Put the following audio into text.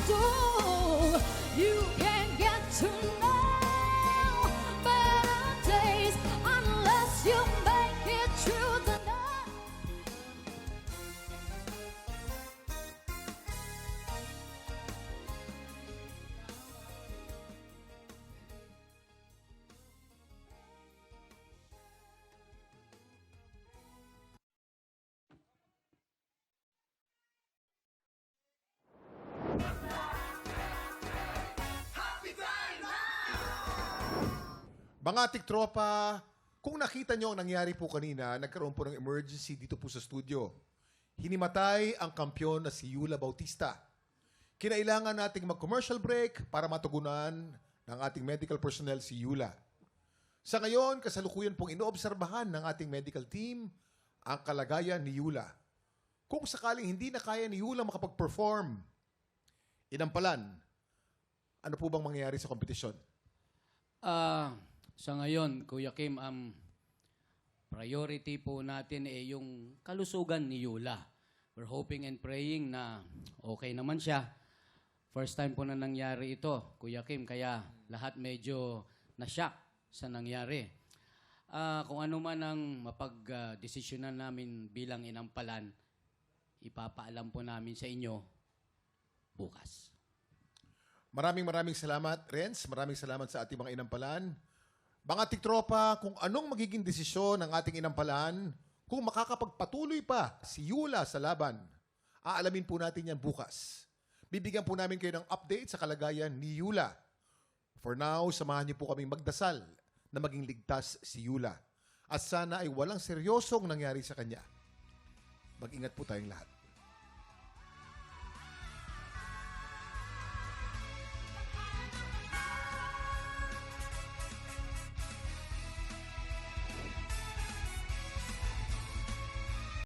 do. You can't get to know better days unless you make it through the night. Mga tiktropa, kung nakita nyo ang nangyari po kanina, nagkaroon po ng emergency dito po sa studio. Hinimatay ang kampyon na si Yula Bautista. Kinailangan nating mag-commercial break para matugunan ng ating medical personnel si Yula. Sa ngayon, kasalukuyan pong inoobserbahan ng ating medical team ang kalagayan ni Yula. Kung sakaling hindi na kaya ni Yula makapag-perform, inampalan, ano po bang mangyayari sa kompetisyon? Sa ngayon, Kuya Kim, ang priority po natin ay yung kalusugan ni Yula. We're hoping and praying na okay naman siya. First time po na nangyari ito, Kuya Kim, kaya lahat medyo na-shock sa nangyari. Kung ano man ang mapag-desisyonan namin bilang inampalan, ipapaalam po namin sa inyo bukas. Maraming salamat, Renz. Maraming salamat sa ating mga inampalan. Mga tiktropa, kung anong magiging desisyon ng ating inampalan, kung makakapagpatuloy pa si Yula sa laban, aalamin po natin yan bukas. Bibigyan po namin kayo ng update sa kalagayan ni Yula. For now, samahan niyo po kaming magdasal na maging ligtas si Yula. At sana ay walang seryosong nangyari sa kanya. Mag-ingat po tayong lahat.